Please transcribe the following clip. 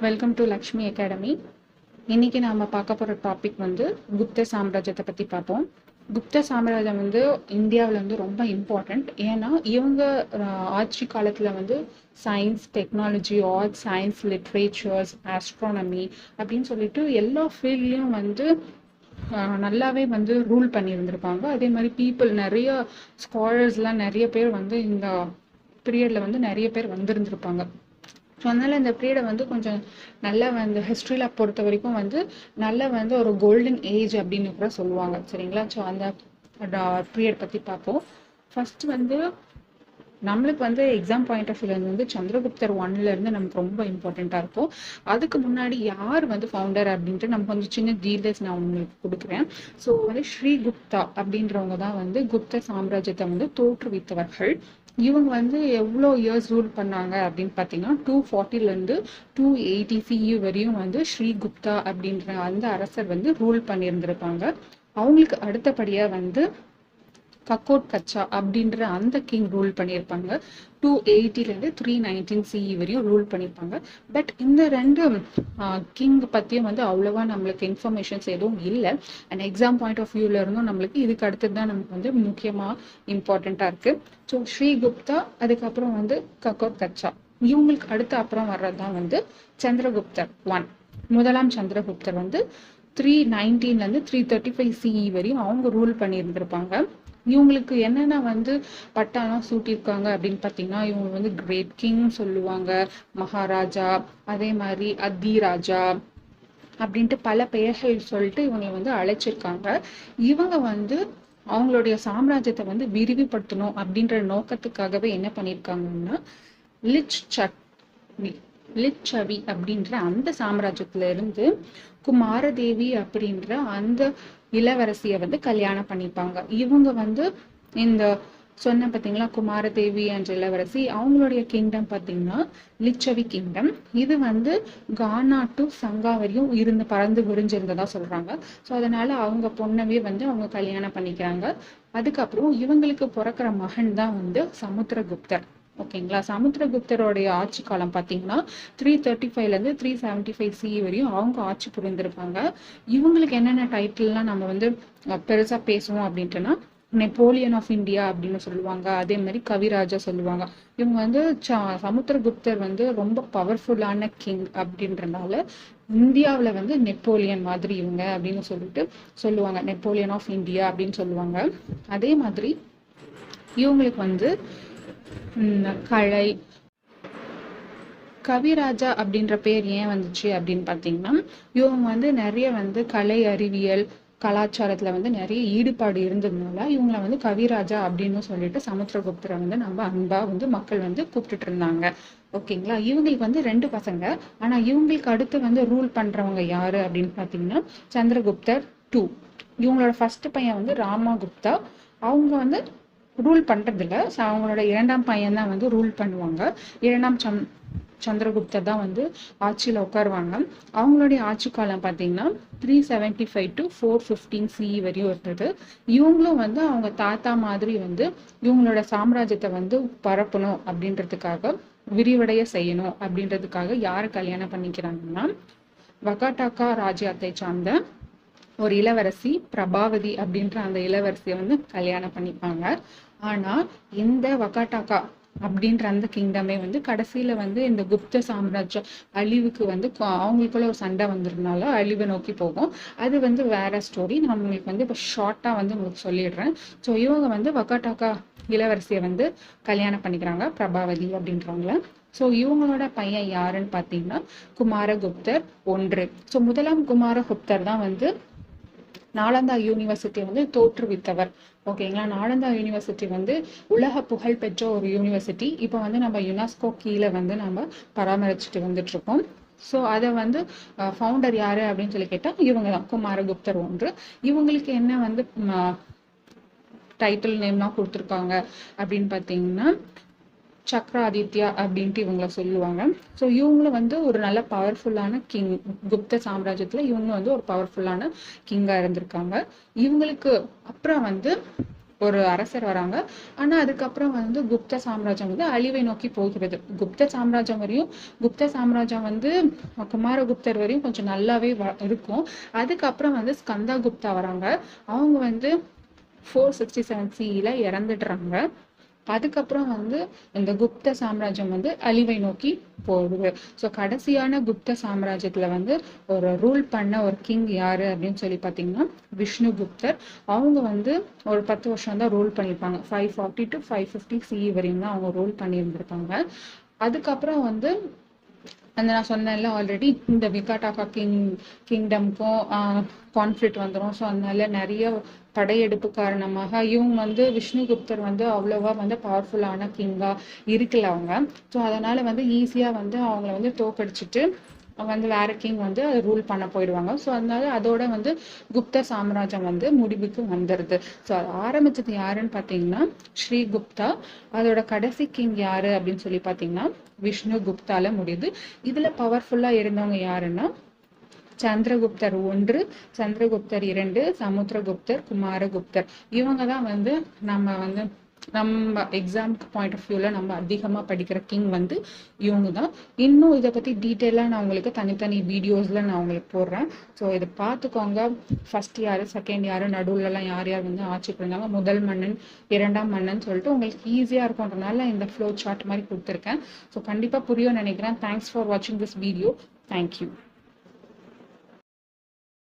Welcome to Lakshmi academy. இன்னைக்கு நாம பார்க்க போற டாபிக் குப்த சாம்ராஜ்யத்தை பத்தி பார்ப்போம். குப்த சாம்ராஜ்யம் இந்தியாவில் ரொம்ப இம்பார்ட்டன்ட். ஏன்னா இவங்க ஆட்சி காலத்துல science, technology, arts, science, literatures, astronomy அப்படின்னு சொல்லிட்டு எல்லா ஃபீல்ட்லயும் நல்லாவே ரூல் பண்ணியிருந்திருப்பாங்க. அதே மாதிரி பீப்புள் நிறைய ஸ்காலர்ஸ்லாம் நிறைய பேர் இந்த பீரியட்ல நிறைய பேர் வந்திருந்திருப்பாங்க. ஸோ அதனால இந்த பீரியடை கொஞ்சம் நல்லா ஹிஸ்ட்ரியில பொறுத்த வரைக்கும் நல்ல ஒரு கோல்டன் ஏஜ் அப்படின்னு கூட சொல்லுவாங்க. சரிங்களா? ஸோ அந்த பீரியட் பத்தி பார்ப்போம். ஃபர்ஸ்ட் நம்மளுக்கு எக்ஸாம் பாயிண்ட் ஆஃப் வியூல சந்திரகுப்தர் 1ல இருந்து நமக்கு ரொம்ப இம்பார்ட்டண்டா இருக்கும். அதுக்கு முன்னாடி யார் ஃபவுண்டர் அப்படின்ட்டு நம்ம கொஞ்சம் சின்ன டீடைல்ஸ் நான் உங்களுக்கு கொடுக்குறேன். ஸோ ஸ்ரீகுப்தா அப்படின்றவங்க தான் குப்த சாம்ராஜ்யத்தை தோற்றுவித்தவர்கள். இவங்க எவ்வளோ இயர்ஸ் ரூல் பண்ணாங்க அப்படின்னு பார்த்தீங்கன்னா 240 இருந்து 280 CE வரையும் ஸ்ரீகுப்தா அப்படின்ற அந்த அரசர் ரூல் பண்ணியிருந்திருப்பாங்க. அவங்களுக்கு அடுத்தபடியா 𝗂𝗏𝗃 அப்படின்ற அந்த கிங் ரூல் பண்ணியிருப்பாங்க. 280 இருந்து 319 CE வரையும் ரூல் பண்ணியிருப்பாங்க. பட் இந்த ரெண்டு கிங் பத்தியும் அவ்வளவா நம்மளுக்கு இன்ஃபர்மேஷன்ஸ் எதுவும் இல்லை. அண்ட் எக்ஸாம் பாயிண்ட் ஆஃப் வியூல இருந்தும் நம்மளுக்கு இதுக்கு அடுத்தது தான் நமக்கு முக்கியமா இம்பார்ட்டண்டா இருக்கு. ஸோ ஸ்ரீகுப்தா, அதுக்கப்புறம் 𝗂𝗏𝗃, இவங்களுக்கு அடுத்த அப்புறம் வர்றதுதான் சந்திரகுப்தர் 1. முதலாம் சந்திரகுப்தர் 319 இருந்து 335 CE வரையும் அவங்க ரூல் பண்ணியிருந்திருப்பாங்க. இவங்களுக்கு என்னென்ன பட்டாலாம் சூட்டியிருக்காங்க அப்படின்னு பார்த்தீங்கன்னா, இவங்க கிரேட் கிங் சொல்லுவாங்க, மகாராஜா, அதே மாதிரி அதிராஜா அப்படின்ட்டு பல பெயர்கள் சொல்லிட்டு இவங்க அழைச்சிருக்காங்க. இவங்க அவங்களுடைய சாம்ராஜ்யத்தை விரிவுபடுத்தணும் அப்படின்ற நோக்கத்துக்காகவே என்ன பண்ணியிருக்காங்கன்னா, லிச்சவி அப்படின்ற அந்த சாம்ராஜ்யத்துல இருந்து குமாரதேவி அப்படின்ற அந்த இளவரசிய கல்யாணம் பண்ணிப்பாங்க. இவங்க இந்த சொன்ன பார்த்தீங்களா, குமாரதேவி என்ற இளவரசி, அவங்களுடைய கிங்டம் பார்த்தீங்கன்னா லிச்சவி கிங்டம். இது கானா டு சங்கா வரையும் இருந்து பறந்து விரிஞ்சிருந்ததா சொல்றாங்க. ஸோ அதனால அவங்க பொண்ணவே அவங்க கல்யாணம் பண்ணிக்கிறாங்க. அதுக்கப்புறம் இவங்களுக்கு பிறக்கிற மகன் தான் சமுத்திரகுப்தர். ஓகேங்களா? சமுத்திரகுப்தருடைய ஆட்சி காலம் பார்த்தீங்கன்னா 335 இருந்து 375 CE வரையும் அவங்க ஆட்சி புரிந்திருப்பாங்க. இவங்களுக்கு என்னென்ன டைட்டில்லாம் நம்ம பெருசா பேசுவோம் அப்படின்ட்டுனா, நெப்போலியன் ஆஃப் இந்தியா அப்படின்னு சொல்லுவாங்க. அதே மாதிரி கவிராஜா சொல்லுவாங்க. இவங்க சமுத்திரகுப்தர் ரொம்ப பவர்ஃபுல்லான கிங் அப்படின்றனால இந்தியாவில் நெப்போலியன் மாதிரி இவங்க அப்படின்னு சொல்லிட்டு சொல்லுவாங்க. நெப்போலியன் ஆஃப் இந்தியா அப்படின்னு சொல்லுவாங்க. அதே மாதிரி இவங்களுக்கு கலை கவிராஜா அப்படின்ற பேர் ஏன் வந்துச்சு அப்படின்னு பார்த்தீங்கன்னா, இவங்க நிறைய கலை, அறிவியல், கலாச்சாரத்துல நிறைய ஈடுபாடு இருந்ததுனால இவங்களை கவிராஜா அப்படின்னு சொல்லிட்டு சமுத்திரகுப்தரை நம்ம அன்பா மக்கள் கூப்பிட்டுட்டு இருந்தாங்க. ஓகேங்களா? இவங்களுக்கு 2 பசங்க. ஆனா இவங்களுக்கு அடுத்து ரூல் பண்றவங்க யாரு அப்படின்னு பாத்தீங்கன்னா சந்திரகுப்தர் 2. இவங்களோட ஃபர்ஸ்ட் பையன் ராமகுப்தா. அவங்க ரூல் பண்றது இல்ல. அவங்களோட 2ஆம் பையன் தான் ரூல் பண்ணுவாங்க. 2ஆம் சந்திரகுப்தர் தான் ஆட்சியில உட்காருவாங்க. அவங்களுடைய ஆட்சி காலம் பார்த்தீங்கன்னா 375 to 415 CE வரையும் இருந்தது. இவங்களும் அவங்க தாத்தா மாதிரி இவங்களோட சாம்ராஜ்யத்தை பரப்பணும் அப்படின்றதுக்காக, விரிவடைய செய்யணும் அப்படின்றதுக்காக யாரை கல்யாணம் பண்ணிக்கிறாங்கன்னா, வகாட்டாக்கா ராஜ்யத்தை சார்ந்த ஒரு இளவரசி பிரபாவதி அப்படின்ற அந்த இளவரசியை கல்யாணம் பண்ணிப்பாங்க. ஆனா இந்த வகாட்டாக்கா அப்படின்ற அந்த கிங்டமே கடைசியில இந்த குப்த சாம்ராஜ்யம் அழிவுக்கு அவங்களுக்குள்ள ஒரு சண்டை வந்ததுனால அழிவை நோக்கி போகும். அது வேற ஸ்டோரி. நான் உங்களுக்கு இப்போ ஷார்ட்டா உங்களுக்கு சொல்லிடுறேன். ஸோ இவங்க வகாட்டாக்கா இளவரசியை கல்யாணம் பண்ணிக்கிறாங்க, பிரபாவதி அப்படின்றவங்கள. ஸோ இவங்களோட பையன் யாருன்னு பார்த்தீங்கன்னா குமாரகுப்தர் 1. ஸோ முதலாம் குமாரகுப்தர் தான் நாலந்தா யூனிவர்சிட்டியை தோற்றுவித்தவர். ஓகேங்களா? நாலந்தா யூனிவர்சிட்டி உலக புகழ் பெற்ற ஒரு யூனிவர்சிட்டி. இப்போ நம்ம யுனெஸ்கோ கீழே நம்ம பராமரிச்சுட்டு வந்துட்டு இருக்கோம். ஸோ அதை ஃபவுண்டர் யாரு அப்படின்னு சொல்லி கேட்டா இவங்க தான், குமாரகுப்தர் 1. இவங்களுக்கு என்ன டைட்டில் நேம்லாம் கொடுத்துருக்காங்க அப்படின்னு பார்த்தீங்கன்னா சக்கராதித்யா அப்படின்ட்டு இவங்கள சொல்லுவாங்க. ஸோ இவங்களும் ஒரு நல்ல பவர்ஃபுல்லான கிங். குப்த சாம்ராஜ்யத்துல இவங்க ஒரு பவர்ஃபுல்லான கிங்கா இருந்திருக்காங்க. இவங்களுக்கு அப்புறம் ஒரு அரசர் வராங்க. ஆனா அதுக்கப்புறம் வந்து குப்த சாம்ராஜ்யம் வந்து அழிவை நோக்கி போகிறது. குப்த சாம்ராஜ்யம் வரையும் குப்த சாம்ராஜ்யம் வந்து குமாரகுப்தர் வரையும் கொஞ்சம் நல்லாவே இருக்கும். அதுக்கப்புறம் வந்து ஸ்கந்தா குப்தா வராங்க. அவங்க வந்து 467 CE இறந்துடுறாங்க. அதுக்கப்புறம் வந்து இந்த குப்த சாம்ராஜ்யம் வந்து அழிவை நோக்கி போகுது. ஸோ கடைசியான குப்த சாம்ராஜ்யத்துல வந்து ஒரு ரூல் பண்ண ஒரு கிங் யாரு அப்படின்னு சொல்லி பார்த்தீங்கன்னா விஷ்ணுகுப்தர். அவங்க வந்து ஒரு 10 வருஷம் தான் ரூல் பண்ணியிருப்பாங்க. 540 to 550 CE வரையும் தான் அவங்க ரூல் பண்ணியிருந்திருப்பாங்க. அதுக்கப்புறம் வந்து அந்த நான் சொன்னேன்ல ஆல்ரெடி, இந்த விகாட்டாக்கா கிங்டம்க்கும் கான்ஃப்ளிக்ட் வந்துடும். ஸோ அதனால நிறைய படையெடுப்பு காரணமாக இவங்க வந்து விஷ்ணுகுப்தர் வந்து அவ்வளோவா வந்து பவர்ஃபுல்லான கிங்கா இருக்கல அவங்க. ஸோ அதனால வந்து ஈஸியா வந்து அவங்கள வந்து தோக்கடிச்சிட்டு வந்து வேற கிங் வந்து ரூல் பண்ண போயிடுவாங்க. ஸோ அதனால அதோட வந்து குப்த சாம்ராஜ்யம் வந்து முடிவுக்கு வந்துடுது. ஸோ அது ஆரம்பிச்சது யாருன்னு பார்த்தீங்கன்னா ஸ்ரீகுப்தா. அதோட கடைசி கிங் யாரு அப்படின்னு சொல்லி பார்த்தீங்கன்னா விஷ்ணுகுப்தால முடியுது. இதுல பவர்ஃபுல்லா இருந்தவங்க யாருன்னா சந்திரகுப்தர் 1, சந்திரகுப்தர் 2, சமுத்திரகுப்தர், குமாரகுப்தர். இவங்க தான் வந்து நம்ம எக்ஸாம்க்கு பாயிண்ட் ஆஃப் வியூல நம்ம அதிகமா படிக்கிற கிங் வந்து இவங்க தான். இன்னும் இதை பத்தி டீட்டெயிலா நான் உங்களுக்கு தனித்தனி வீடியோஸ்ல நான் உங்களுக்கு போடுறேன். ஸோ இதை பார்த்துக்கோங்க. ஃபர்ஸ்ட் யாரு, செகண்ட் யாரு, நடுவுல எல்லாம் யார் யார் வந்து ஆட்சி பண்ணாங்க, முதல் மன்னன், இரண்டாம் மன்னன் சொல்லிட்டு உங்களுக்கு ஈஸியா இருக்கும்ன்றனால இந்த ஃப்ளோ சார்ட் மாதிரி கொடுத்துருக்கேன். ஸோ கண்டிப்பா புரியும் நினைக்கிறேன். தேங்க்ஸ் ஃபார் வாட்சிங் திஸ் வீடியோ. தேங்க்யூ.